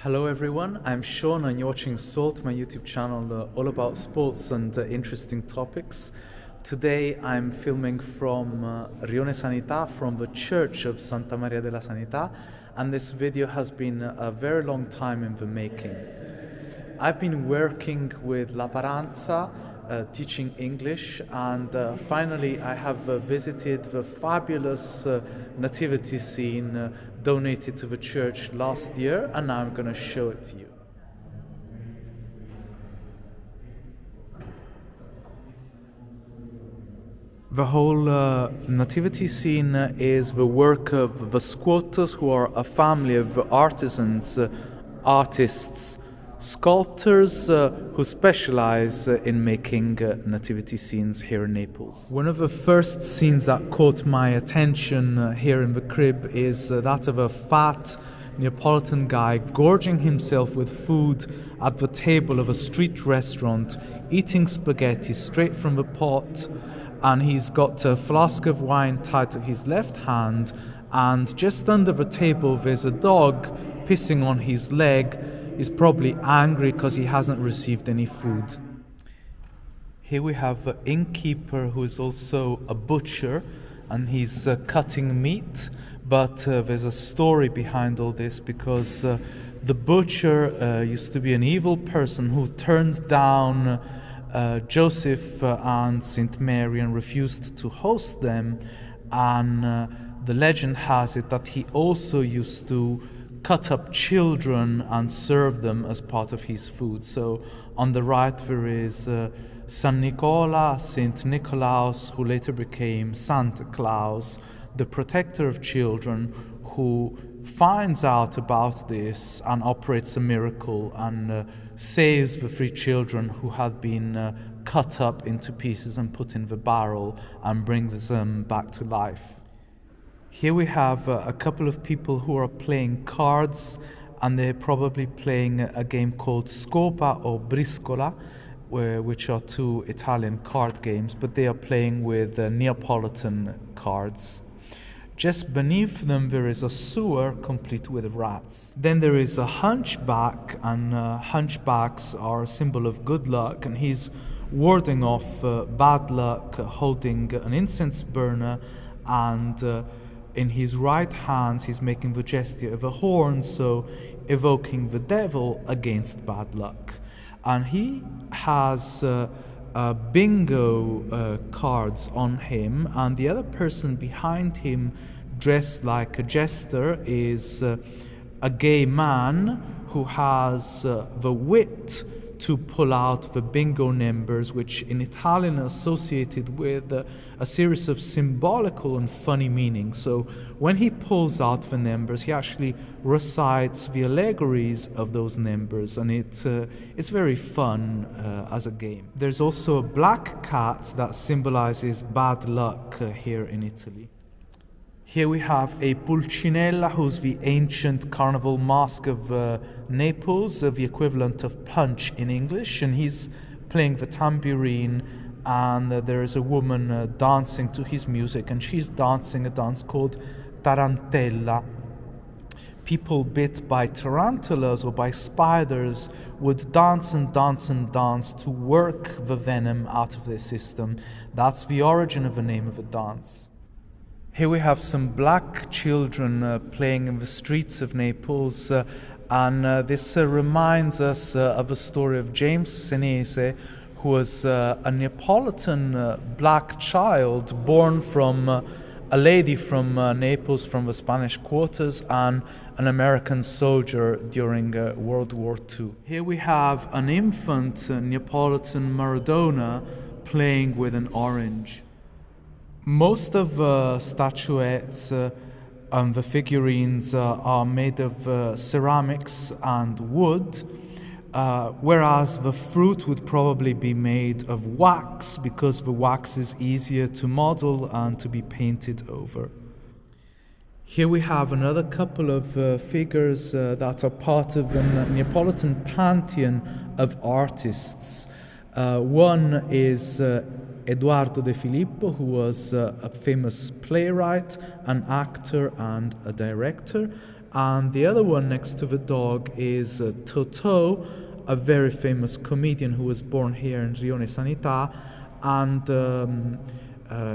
Hello everyone, I'm Sean and you're watching Salt, my YouTube channel all about sports and interesting topics. Today I'm filming from Rione Sanità, from the Church of Santa Maria della Sanità, and this video has been a very long time in the making. I've been working with La Paranza, teaching English, and finally I have visited the fabulous nativity scene donated to the church last year, and now I'm going to show it to you. The whole nativity scene is the work of the squatters, who are a family of artisans, artists, sculptors who specialize in making nativity scenes here in Naples. One of the first scenes that caught my attention here in the crib is that of a fat Neapolitan guy gorging himself with food at the table of a street restaurant, eating spaghetti straight from the pot, and he's got a flask of wine tied to his left hand, and just under the table there's a dog pissing on his leg. He's probably angry because he hasn't received any food. Here we have the innkeeper, who is also a butcher, and he's cutting meat, but there's a story behind all this, because the butcher used to be an evil person who turned down Joseph and Saint Mary and refused to host them, and the legend has it that he also used to cut up children and serve them as part of his food. So on the right there is San Nicola, Saint Nicolaus, who later became Santa Claus, the protector of children, who finds out about this and operates a miracle and saves the 3 children who had been cut up into pieces and put in the barrel, and brings them back to life. Here we have a couple of people who are playing cards, and they're probably playing a game called Scopa or Briscola, which are 2 Italian card games, but they are playing with Neapolitan cards. Just beneath them there is a sewer complete with rats. Then there is a hunchback, and hunchbacks are a symbol of good luck, and he's warding off bad luck, holding an incense burner, and in his right hand he's making the gesture of a horn, so evoking the devil against bad luck. And he has bingo cards on him, and the other person behind him, dressed like a jester, is a gay man who has the wit to pull out the bingo numbers, which in Italian are associated with a series of symbolical and funny meanings. So when he pulls out the numbers, he actually recites the allegories of those numbers, and it's very fun as a game. There's also a black cat that symbolizes bad luck here in Italy. Here we have a Pulcinella, who's the ancient carnival mask of Naples, the equivalent of Punch in English, and he's playing the tambourine, and there is a woman dancing to his music, and she's dancing a dance called Tarantella. People bit by tarantulas or by spiders would dance and dance and dance to work the venom out of their system. That's the origin of the name of the dance. Here we have some black children playing in the streets of Naples, and this reminds us of the story of James Senese, who was a Neapolitan black child born from a lady from Naples, from the Spanish quarters, and an American soldier during World War II. Here we have an infant Neapolitan Maradona playing with an orange. Most of the statuettes and the figurines are made of ceramics and wood, whereas the fruit would probably be made of wax, because the wax is easier to model and to be painted over. Here we have another couple of figures that are part of the Neapolitan pantheon of artists. One is Eduardo De Filippo, who was a famous playwright, an actor and a director, And the other one next to the dog is Totò, a very famous comedian who was born here in Rione Sanità, and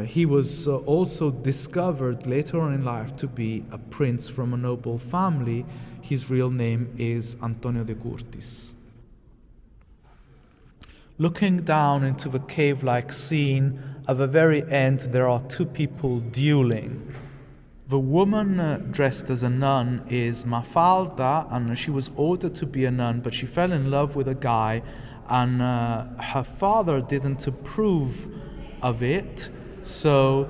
he was also discovered later on in life to be a prince from a noble family. His real name is Antonio de Curtis. Looking down into the cave-like scene, at the very end there are two people dueling. The woman dressed as a nun is Mafalda, and she was ordered to be a nun, but she fell in love with a guy, and her father didn't approve of it, so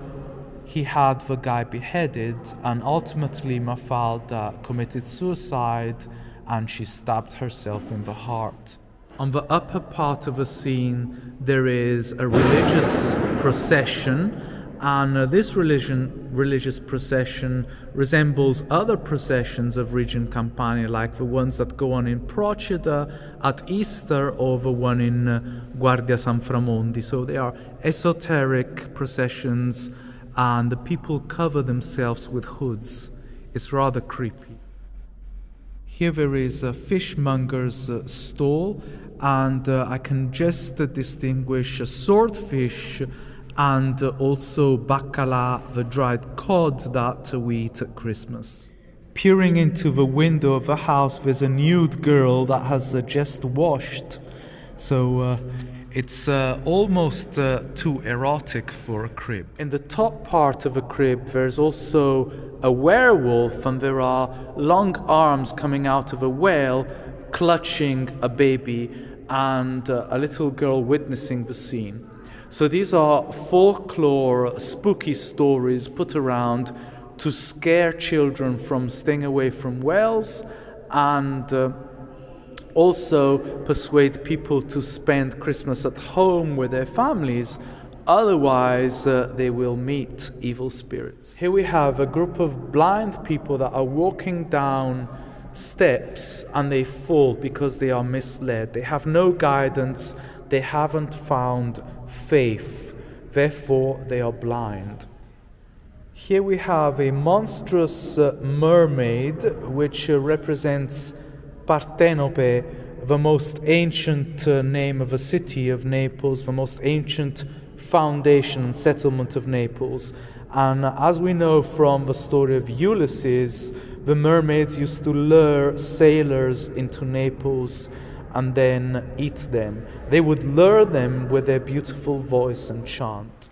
he had the guy beheaded, and ultimately Mafalda committed suicide and she stabbed herself in the heart. On the upper part of the scene there is a religious procession, and this religious procession resembles other processions of Region Campania, like the ones that go on in Procida at Easter or the one in Guardia San Framondi. So they are esoteric processions, and the people cover themselves with hoods. It's rather creepy. Here there is a fishmonger's stall, and I can just distinguish a swordfish and also bacala, the dried cod that we eat at Christmas. Peering into the window of the house, there's a nude girl that has just washed, so it's almost too erotic for a crib. In the top part of the crib there's also a werewolf, and there are long arms coming out of a well clutching a baby, and a little girl witnessing the scene. So these are folklore, spooky stories put around to scare children from staying away from wells, and also persuade people to spend Christmas at home with their families, otherwise they will meet evil spirits. Here we have a group of blind people that are walking down steps, and they fall because they are misled. They have no guidance, they haven't found faith, therefore they are blind. Here we have a monstrous mermaid which represents Partenope, the most ancient name of a city of Naples, the most ancient foundation and settlement of Naples. And as we know from the story of Ulysses, the mermaids used to lure sailors into Naples and then eat them. They would lure them with their beautiful voice and chant.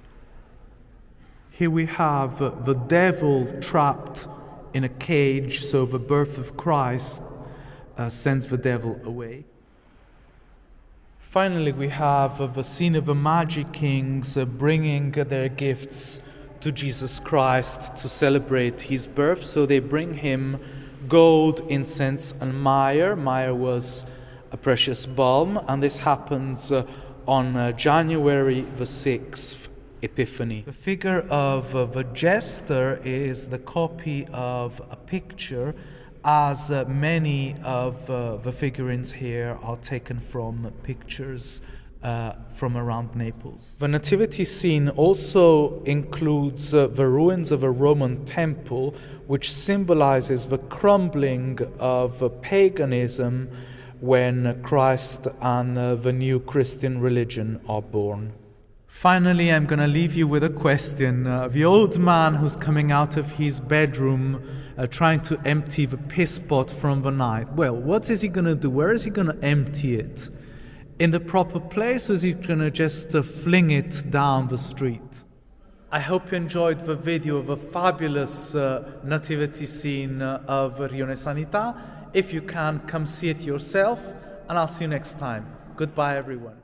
Here we have the devil trapped in a cage, so the birth of Christ sends the devil away. Finally, we have the scene of the Magi Kings bringing their gifts to Jesus Christ to celebrate his birth. So they bring him gold, incense, and myrrh. Myrrh was a precious balm, and this happens on January the 6th, Epiphany. The figure of the jester is the copy of a picture, as many of the figurines here are taken from pictures from around Naples. The nativity scene also includes the ruins of a Roman temple, which symbolizes the crumbling of paganism when Christ and the new Christian religion are born. Finally, I'm going to leave you with a question. The old man who's coming out of his bedroom trying to empty the piss pot from the night. Well, what is he going to do? Where is he going to empty it? In the proper place, or is he going to just fling it down the street? I hope you enjoyed the video of a fabulous nativity scene of Rione Sanità. If you can, come see it yourself, and I'll see you next time. Goodbye, everyone.